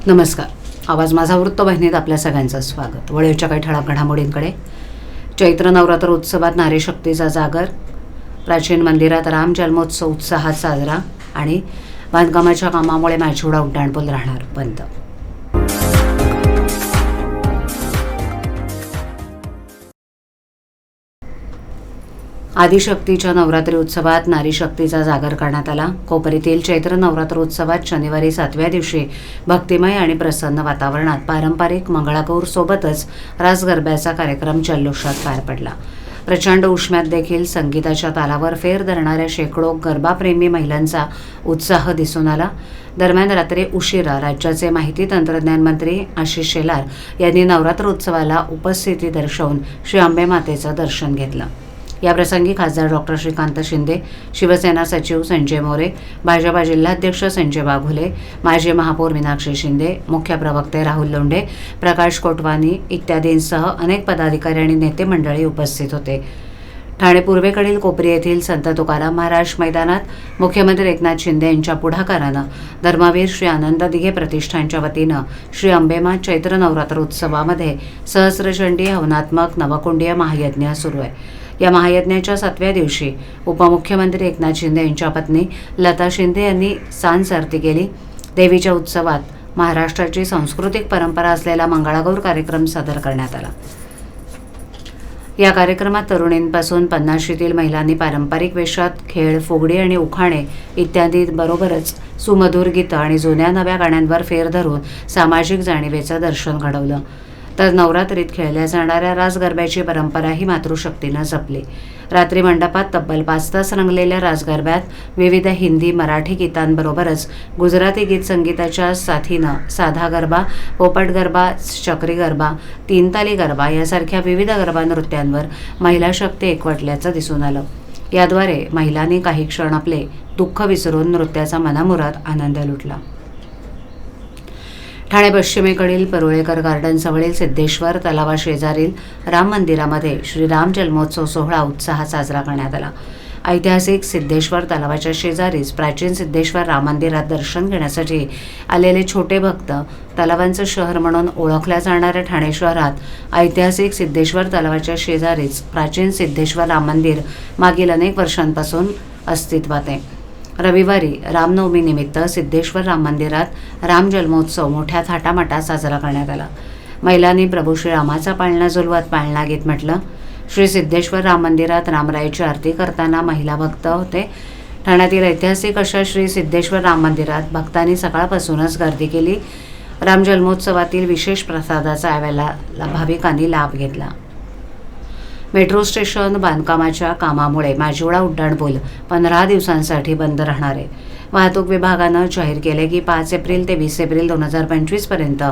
नमस्कार. आवाज माझा वृत्तवाहिनीत आपल्या सगळ्यांचं स्वागत. वळीवच्या काही ठळक घडामोडींकडे. चैत्र नवरात्र उत्सवात नारी शक्तीचा जागर, प्राचीन मंदिरात राम जन्मोत्सव उत्साहात साजरा आणि बांधकामाच्या कामामुळे माजिवडा उड्डाणपूल राहणार बंद. आदिशक्तीच्या नवरात्री उत्सवात नारी शक्तीचा जागर करण्यात आला. कोपरीतील चैत्र नवरात्र उत्सवात शनिवारी 7व्या दिवशी भक्तिमय आणि प्रसन्न वातावरणात पारंपरिक मंगळागौर सोबतच रास गरब्याचा कार्यक्रम जल्लोषात पार पडला. प्रचंड उष्म्यात देखील संगीताच्या तालावर फेर धरणाऱ्या शेकडो गरबाप्रेमी महिलांचा उत्साह दिसून आला. दरम्यान रात्री उशिरा राज्याचे माहिती तंत्रज्ञान मंत्री आशिष शेलार यांनी नवरात्र उत्सवाला उपस्थिती दर्शवून श्री अंबे मातेचं दर्शन घेतलं. याप्रसंगी खासदार डॉक्टर श्रीकांत शिंदे, शिवसेना सचिव संजय मोरे, भाजपा जिल्हाध्यक्ष संजय बाघुले, माजी महापौर मीनाक्षी शिंदे, मुख्य प्रवक्ते राहुल लोंढे, प्रकाश कोटवानी इत्यादींसह अनेक पदाधिकारी आणि नेते मंडळी उपस्थित होते. ठाणे पूर्वेकडील कोपरी येथील संत तुकाराम महाराज मैदानात मुख्यमंत्री एकनाथ शिंदे यांच्या पुढाकारानं धर्मवीर श्री आनंद दिघे प्रतिष्ठानच्या वतीनं श्री अंबेमा चैत्र नवरात्र उत्सवामध्ये सहस्रचंडी हवनात्मक नवकुंडीय महायज्ञ सुरू आहे. या महायज्ञाच्या 7व्या दिवशी उपमुख्यमंत्री एकनाथ शिंदे यांच्या पत्नी लता शिंदे यांनी सांज आरती केली. देवीच्या उत्सवात महाराष्ट्राची सांस्कृतिक परंपरा असलेला मंगळागौर कार्यक्रम सादर करण्यात आला. या कार्यक्रमात तरुणींपासून 50शीतील महिलांनी पारंपरिक वेशात खेळ, फुगडी आणि उखाणे इत्यादी बरोबरच सुमधुर गीतं आणि जुन्या नव्या गाण्यांवर फेर धरून सामाजिक जाणीवेचं दर्शन घडवलं. तर नवरात्रीत खेळल्या जाणाऱ्या रास गरब्याची परंपराही मातृशक्तीनं जपली. रात्री मंडपात तब्बल 5 तास रंगलेल्या रास गरब्यात विविध हिंदी, मराठी गीतांबरोबरच गुजराती गीत संगीताच्या साथीनं साधा गरबा, पोपट गरबा, चक्री गरबा, तीन ताली गरबा यासारख्या विविध गरबा नृत्यांवर महिला शक्ती एकवटल्याचं दिसून आलं. याद्वारे महिलांनी काही क्षण आपले दुःख विसरून नृत्याचा मनमुराद आनंद लुटला. ठाणे पश्चिमेकडील परुळेकर गार्डनजवळील सिद्धेश्वर तलावाशेजारील राम मंदिरामध्ये श्रीराम जन्मोत्सव सोहळा उत्साहात साजरा करण्यात आला. ऐतिहासिक सिद्धेश्वर तलावाच्या शेजारीच प्राचीन सिद्धेश्वर राम मंदिरात दर्शन घेण्यासाठी आलेले छोटे भक्त, तलावांचं शहर म्हणून ओळखल्या जाणाऱ्या ठाणे शहरात ऐतिहासिक सिद्धेश्वर तलावाच्या शेजारीच प्राचीन सिद्धेश्वर राम मंदिर मागील अनेक वर्षांपासून अस्तित्वात आहे. रविवारी रामनवमीनिमित्त सिद्धेश्वर राम मंदिरात राम जन्मोत्सव मोठ्या थाटामाटात साजरा करण्यात आला. महिलांनी प्रभू श्रीरामाचा पाळणा झुलवत पाळणा गीत म्हटलं. श्री सिद्धेश्वर राम मंदिरात रामरायाची आरती करताना महिला भक्त होते. ठाण्यातील ऐतिहासिक अशा श्री सिद्धेश्वर राम मंदिरात भक्तांनी सकाळपासूनच गर्दी केली. राम जन्मोत्सवातील विशेष प्रसादाचा यावेळेला भाविकांनी लाभ घेतला. मेट्रो स्टेशन बांधकामाच्या कामामुळे माजिवडा उड्डाणपूल 15 दिवसांसाठी बंद राहणार आहे. वाहतूक विभागानं जाहीर केले की 5 एप्रिल ते 20 एप्रिल 2025 पर्यंत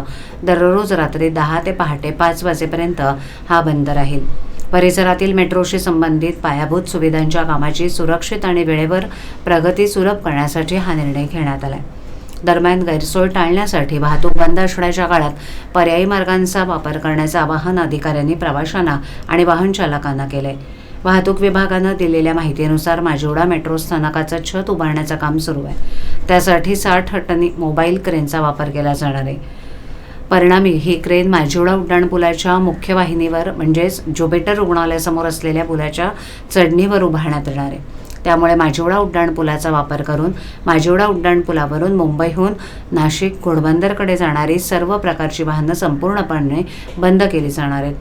दररोज रात्री 10 ते पहाटे 5 वाजेपर्यंत हा बंद राहील. परिसरातील मेट्रोशी संबंधित पायाभूत सुविधांच्या कामाची सुरक्षित आणि वेळेवर प्रगती सुलभ करण्यासाठी हा निर्णय घेण्यात आला आहे. दरम्यान गैरसोय टाळण्यासाठी वाहतूक बंद असण्याच्या काळात पर्यायी मार्गांचा वापर करण्याचं आवाहन अधिकाऱ्यांनी प्रवाशांना आणि वाहन चालकांना केले. वाहतूक विभागानं दिलेल्या माहितीनुसार माजिवडा मेट्रो स्थानकाचं छत उभारण्याचं काम सुरू आहे. त्यासाठी 60 टनी मोबाईल क्रेनचा वापर केला जाणार आहे. परिणामी ही क्रेन माजिवडा उड्डाणपुलाच्या मुख्य वाहिनीवर म्हणजेच ज्युपिटर रुग्णालयासमोर असलेल्या पुलाच्या चढणीवर उभारण्यात येणार आहे. त्यामुळे माजिवडा उड्डाणपुलाचा वापर करून माजिवडा उड्डाणपुलावरून मुंबईहून नाशिक घोडबंदरकडे जाणारी सर्व प्रकारची वाहनं संपूर्णपणे बंद केली जाणार आहेत.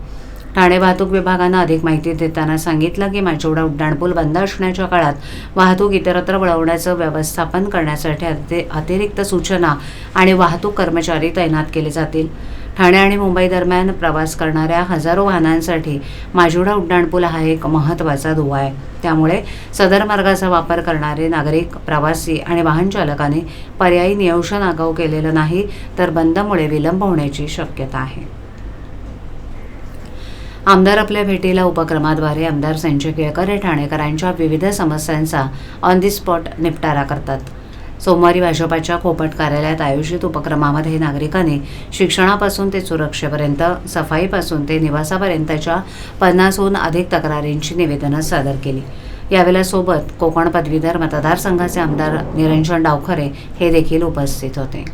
ठाणे वाहतूक विभागानं अधिक माहिती देताना सांगितलं की माजिवडा उड्डाणपूल बंद असण्याच्या काळात वाहतूक इतरत्र वळवण्याचं व्यवस्थापन करण्यासाठी अतिरिक्त सूचना आणि वाहतूक कर्मचारी तैनात केले जातील. ठाणे आणि मुंबई दरम्यान प्रवास करणाऱ्या हजारो वाहनांसाठी माजिवडा उड्डाणपूल हा एक महत्त्वाचा दुवा आहे. त्यामुळे सदर मार्गाचा वापर करणारे नागरिक, प्रवासी आणि वाहन चालकांनी पर्यायी नियोजन आगाऊ केलेलं नाही तर बंदमुळे विलंब होण्याची शक्यता आहे. आमदार आपल्या भेटीला उपक्रमाद्वारे आमदार संजय केळकर हे ठाणेकरांच्या विविध समस्यांचा ऑन दी स्पॉट निपटारा करतात. सोमवारी भाजपाच्या खोपट कार्यालयात आयोजित उपक्रमामध्ये नागरिकांनी शिक्षणापासून ते सुरक्षेपर्यंत, सफाईपासून ते निवासापर्यंतच्या 50हून अधिक तक्रारींची निवेदनं सादर केली. यावेळेला सोबत कोकण पदवीधर मतदारसंघाचे आमदार निरंजन डावखरे हे देखील उपस्थित होते.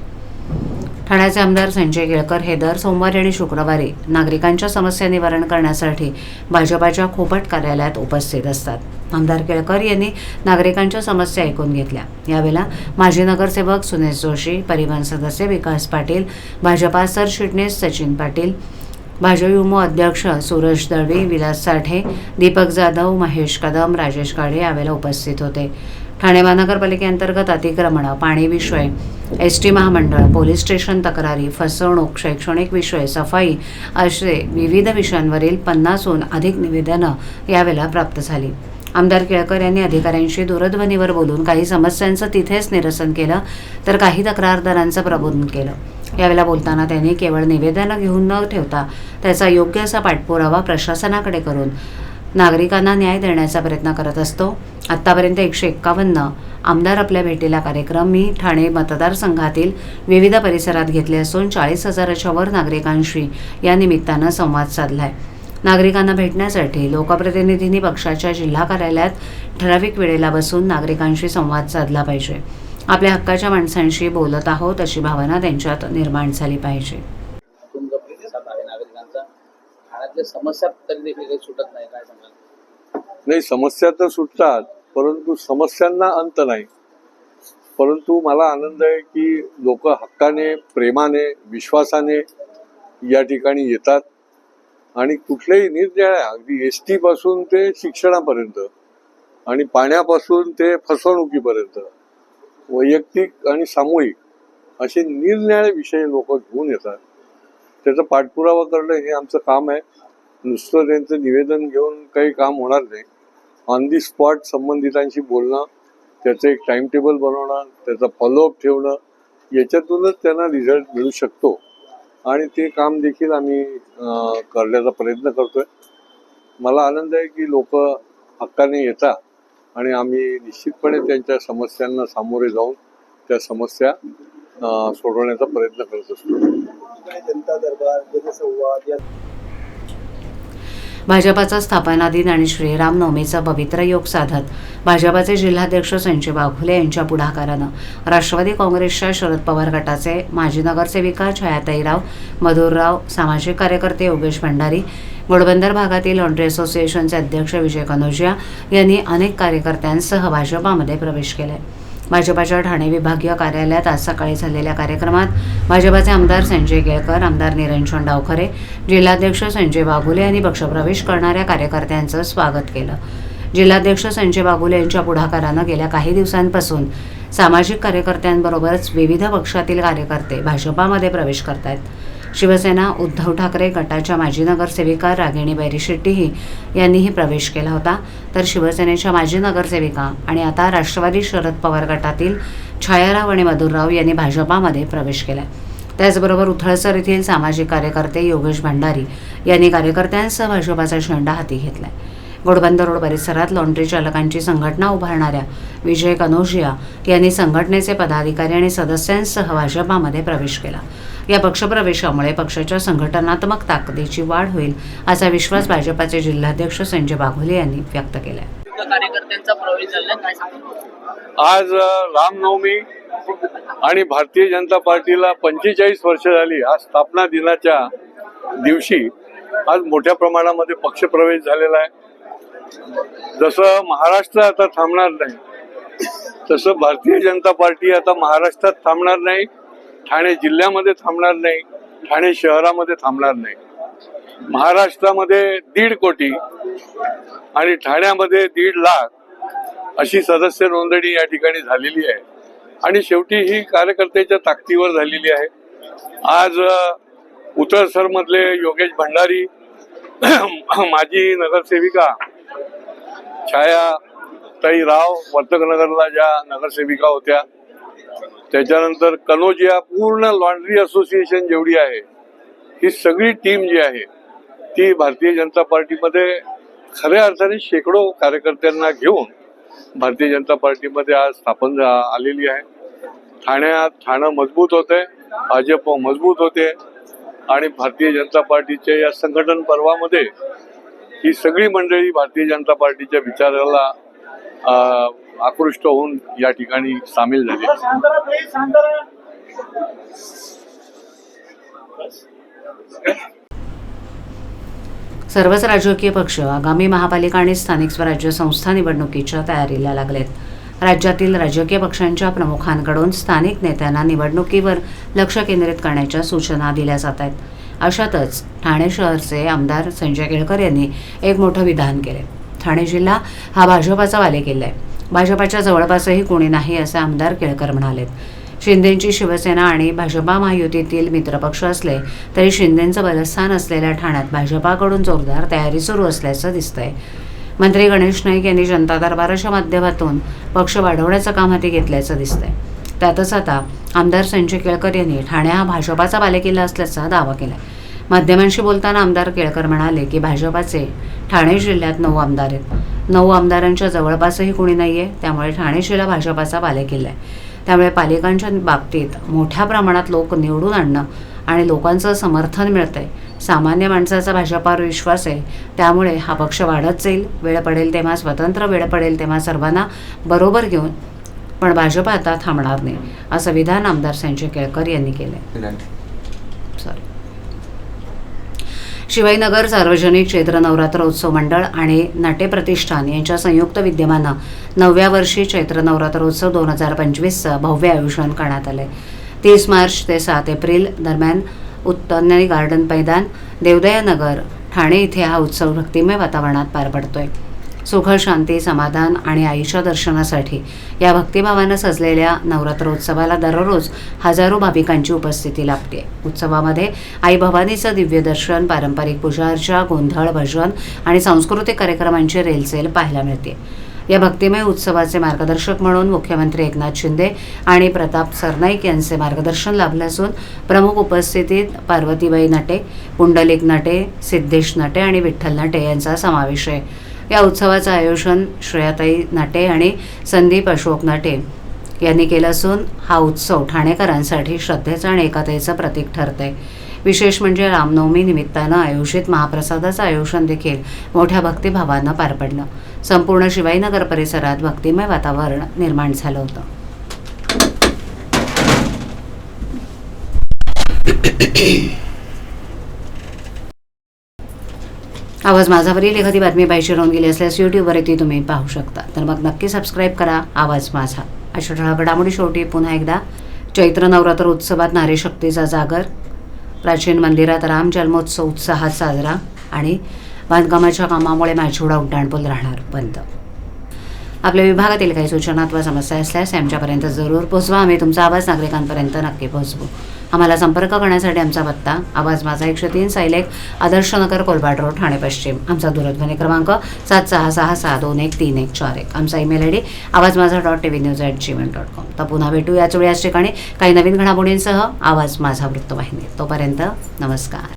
ठाण्याचे आमदार संजय केळकर हे दर सोमवारी आणि शुक्रवारी नागरिकांच्या समस्या निवारण करण्यासाठी भाजपाच्या खोपट कार्यालयात उपस्थित असतात। आमदार केळकर यांनी नागरिकांच्या समस्या ऐकून घेतल्या। यावेळेला माजी नगरसेवक सुनेश जोशी, परिवहन सदस्य विकास पाटील, भाजपा सरचिटणीस सचिन पाटील, भाजयुमो अध्यक्ष सूरज दळवी, विलास साठे, दीपक जाधव, महेश कदम, राजेश काळे यावेळेला उपस्थित होते। ठाणे महानगरपालिकेअंतर्गत अतिक्रमण, पाणी विषय, एसटी महामंडळ, पोलीस स्टेशन तक्रारी, फसवणूक, शैक्षणिक विषय, सफाई असे विविध विषयांवरील 50हून अधिक निवेदनं यावेळेला प्राप्त झाली। आमदार केळकर यांनी अधिकाऱ्यांशी दूरध्वनीवर बोलून काही समस्यांचं तिथेच निरसन केलं, तर काही तक्रारदारांचं प्रबोधन केलं। यावेळेला बोलताना त्यांनी केवळ निवेदनं घेऊन न ठेवता त्याचा योग्य असा पाठपुरावा प्रशासनाकडे करून नागरिकांना न्याय देण्याचा प्रयत्न करत असतो। आत्तापर्यंत 151 आमदार आपल्या भेटीला कार्यक्रम मी ठाणे मतदारसंघातील विविध परिसरात घेतले असून 40,000च्या वर नागरिकांशी या निमित्तानं संवाद साधलाय। नागरिकांना भेटण्यासाठी लोकप्रतिनिधींनी पक्षाच्या जिल्हा कार्यालयात ठराविक वेळेला बसून नागरिकांशी संवाद साधला पाहिजे। आपल्या हक्काच्या माणसांशी बोलत आहोत अशी भावना त्यांच्यात निर्माण झाली पाहिजे। समस्या तरी देखील काही सुटत नाही, काय सांगाल? नाही, समस्या तर सुटतात, परंतु समस्यांना अंत नाही। परंतु मला आनंद आहे की लोक हक्काने, प्रेमाने, विश्वासाने या ठिकाणी येतात आणि कुठल्याही निरनिराळ्या, अगदी एसटी पासून ते शिक्षणापर्यंत आणि पाण्यापासून ते फसवणुकीपर्यंत वैयक्तिक आणि सामूहिक असे निरनिराळे विषय लोक घेऊन येतात। त्याचा पाठपुरावा करणं हे आमचं काम आहे। नुसतं त्यांचं निवेदन घेऊन काही काम होणार नाही। ऑन दी स्पॉट संबंधितांशी बोलणं, त्याचं एक टाइम टेबल बनवणं, त्याचा फॉलोअप ठेवणं, याच्यातूनच त्यांना रिझल्ट मिळू शकतो आणि ते काम देखील आम्ही करण्याचा प्रयत्न करतोय। मला आनंद आहे की लोक हक्काने येतात आणि आम्ही निश्चितपणे त्यांच्या समस्यांना सामोरे जाऊन त्या समस्या सोडवण्याचा प्रयत्न करत असतो। जनता दरबार, जनसंवाद या भाजपाचा स्थापना दिन आणि श्रीरामनवमीचा पवित्र योग साधत भाजपाचे जिल्हाध्यक्ष संजय बागुले यांच्या पुढाकारानं राष्ट्रवादी काँग्रेसच्या शरद पवार गटाचे माजी नगरसेविका छायाताई राव, मधुरराव, सामाजिक कार्यकर्ते योगेश भंडारी, घोडबंदर भागातील लॉन्ड्री असोसिएशनचे अध्यक्ष विजय कनोजिया यांनी अनेक कार्यकर्त्यांसह भाजपामध्ये प्रवेश केलाय। भाजपाच्या ठाणे विभागीय कार्यालयात आज सकाळी झालेल्या कार्यक्रमात भाजपाचे आमदार संजय केळकर, आमदार निरंजन डावखरे, जिल्हाध्यक्ष संजय बागुले यांनी पक्षप्रवेश करणाऱ्या कार्यकर्त्यांचं स्वागत केलं। जिल्हाध्यक्ष संजय बागुले यांच्या पुढाकारानं गेल्या काही दिवसांपासून सामाजिक कार्यकर्त्यांबरोबरच विविध पक्षातील कार्यकर्ते भाजपामध्ये प्रवेश करतायत। शिवसेना उद्धव ठाकरे गटाच्या माजी नगरसेविका रागिणी बैरीशेट्टी यांनीही प्रवेश केला होता, तर शिवसेनेच्या माजी नगरसेविका आणि आता राष्ट्रवादी शरद पवार गटातील छायाराव आणि मधुरराव यांनी भाजपामध्ये प्रवेश केला। त्याचबरोबर उथळसर येथील सामाजिक कार्यकर्ते योगेश भंडारी यांनी कार्यकर्त्यांसह भाजपाचा झेंडा हाती घेतलाय। घोडबंदर रोड परिसरात लॉन्ड्री चालकांची संघटना उभारणाऱ्या विजय कनोजिया यांनी संघटनेचे पदाधिकारी आणि सदस्यांसह भाजपामध्ये प्रवेश केला। या पक्षप्रवेशामुळे पक्षाच्या संघटनात्मक ताकदीची वाढ होईल असा विश्वास भाजपाचे जिल्हाध्यक्ष संजय बागुले यांनी व्यक्त केलाय। कार्यकर्त्यांचा प्रवेश झाला, काय सांगाल? आज रामनवमी आणि भारतीय जनता पार्टीला 45 वर्ष झाली। आज स्थापना दिनाच्या दिवशी आज मोठ्या प्रमाणामध्ये पक्षप्रवेश झालेला आहे। जसं महाराष्ट्र आता थांबणार नाही, तसं भारतीय जनता पार्टी आता महाराष्ट्रात थांबणार नाही, ठाणे जिल्ह्यामध्ये थांबणार नाही, ठाणे शहरामध्ये थांबणार नाही। महाराष्ट्रामध्ये 1.5 कोटी आणि ठाण्यामध्ये 1.5 लाख अशी सदस्य नोंदणी या ठिकाणी झालेली आहे आणि शेवटी ही कार्यकर्त्याच्या ताकदीवर झालेली आहे। आज उतरसर मधले योगेश भंडारी, माजी नगरसेविका छायाताई राव, वर्तकनगरला ज्या नगरसेविका होत्या, त्याच्यानंतर कनोजिया, पूर्ण लॉन्ड्री असोसिएशन जेवढी आहे ही सगळी टीम जी आहे ती भारतीय जनता पार्टीमध्ये खऱ्या अर्थाने शेकडो कार्यकर्त्यांना घेऊन भारतीय जनता पार्टीमध्ये आज स्थापन आलेली आहे। ठाणं मजबूत होते, भाजप मजबूत होते आणि भारतीय जनता पार्टीच्या या संघटन पर्वामध्ये ही सगळी मंडळी भारतीय जनता पार्टीच्या विचाराला आकृष्ट होऊन या ठिकाणी सामील झाली। सर्वच राजकीय पक्ष आगामी महापालिका आणि स्थानिक स्वराज्य संस्था निवडणुकीच्या तयारीला लागलेत. राज्यातील राजकीय पक्षांच्या प्रमुखांकडून स्थानिक नेत्यांना निवडणुकीवर लक्ष केंद्रित करण्याच्या सूचना दिल्या जात आहेत. अशातच ठाणे शहरचे आमदार संजय केळकर यांनी एक मोठं विधान केले. ठाणे जिल्हा हा भाजपाचा बालेकिल्ला आहे. भाजपाच्या जवळपासही कोणी नाही असे आमदार केळकर म्हणालेत. शिंदेंची शिवसेना आणि भाजपा महायुतीतील मित्रपक्ष असले तरी शिंदेंचं बलस्थान असलेल्या ठाण्यात भाजपाकडून जोरदार तयारी सुरू असल्याचं दिसतंय. मंत्री गणेश नाईक यांनी जनता दरबाराच्या माध्यमातून पक्ष वाढवण्याचं काम हाती घेतल्याचं दिसतंय. त्यातच आता आमदार संजय केळकर यांनी ठाणे हा भाजपाचा बालेकिल्ला असल्याचा दावा केला. माध्यमांशी बोलताना आमदार केळकर म्हणाले की भाजपाचे ठाणे जिल्ह्यात 9 आमदार आहेत. 9 आमदारांच्या जवळपासही कोणी नाही आहे. त्यामुळे ठाणे जिल्हा भाजपाचा बालेकिल्ला आहे. त्यामुळे पालिकांच्या बाबतीत मोठ्या प्रमाणात लोक निवडून आणणं आणि लोकांचं समर्थन मिळतंय. सामान्य माणसाचा भाजपावर विश्वास आहे. त्यामुळे हा पक्ष वाढत जाईल. वेळ पडेल तेव्हा स्वतंत्र, वेळ पडेल तेव्हा सर्वांना बरोबर घेऊन, पण भाजप आता थांबणार नाही असं विधान आमदार संजय केळकर यांनी केलंय. शिवाईनगर सार्वजनिक चैत्र नवरात्र उत्सव मंडळ आणि नाट्य प्रतिष्ठान यांच्या संयुक्त विद्यमानं 9व्या वर्षी चैत्र नवरात्रोत्सव 2025चं भव्य आयोजन करण्यात आलंय. 30 मार्च ते 7 एप्रिल दरम्यान उत्तरनी गार्डन मैदान, देवदयानगर, ठाणे इथे हा उत्सव भक्तिमय वातावरणात पार पडतोय. सुख, शांती, समाधान आणि आईच्या दर्शनासाठी या भक्तिभावानं सजलेल्या नवरात्रोत्सवाला दररोज हजारो भाविकांची उपस्थिती लाभते. उत्सवामध्ये आई भवानीचं दिव्य दर्शन, पारंपरिक पूजा अर्चा, गोंधळ, भजन आणि सांस्कृतिक कार्यक्रमांची रेलचेल पाहायला मिळते. या भक्तिमय उत्सवाचे मार्गदर्शक म्हणून मुख्यमंत्री एकनाथ शिंदे आणि प्रताप सरनाईक यांचे मार्गदर्शन लाभले असून प्रमुख उपस्थितीत पार्वतीबाई नटे, पुंडलिक नटे, सिद्धेश नटे आणि विठ्ठल नटे यांचा समावेश आहे. या उत्सवाचं आयोजन श्रेयाताई नटे आणि संदीप अशोक नटे यांनी केलं असून हा उत्सव ठाणेकरांसाठी श्रद्धेचं आणि एकतेचं प्रतीक ठरतंय. विशेष म्हणजे रामनवमी निमित्तानं आयोजित महाप्रसादाचं आयोजन देखील मोठ्या भक्तिभावानं पार पडलं. संपूर्ण शिवाईनगर परिसरात भक्तिमय वातावरण निर्माण झालं होतं. आवाज माझावरील एखादी बातमी पाहिजे राहून गेली असल्यास यूट्यूबवर ती तुम्ही पाहू शकता. तर मग नक्की सबस्क्राईब करा आवाज माझा. अशा ठळक घडामोडी शेवटी पुन्हा एकदा चैत्र नवरात्र उत्सवात नारी शक्तीचा जागर, प्राचीन मंदिरात राम जन्मोत्सव उत्साहात साजरा आणि बांधकामाच्या कामामुळे माचोडा उड्डाणपूल राहणार बंद. आपल्या विभागातील काही सूचना अथवा समस्या असल्यास आमच्यापर्यंत जरूर पोहोचवा. आम्ही तुमचा आवाज नागरिकांपर्यंत नक्की पोहोचवू. आम्हाला संपर्क करण्यासाठी आमचा पत्ता आवाज माझा 103 सायलेक आदर्श नगर कोलबाड रोड ठाणे पश्चिम. आमचा दूरध्वनी क्रमांक 7666213141. आमचा ईमेल ID awazmaza.tvnews@gmail.com. तर पुन्हा भेटू याच वेळी याच ठिकाणी काही नवीन घडामोडींसह आवाज माझा वृत्तवाहिनी. तोपर्यंत नमस्कार.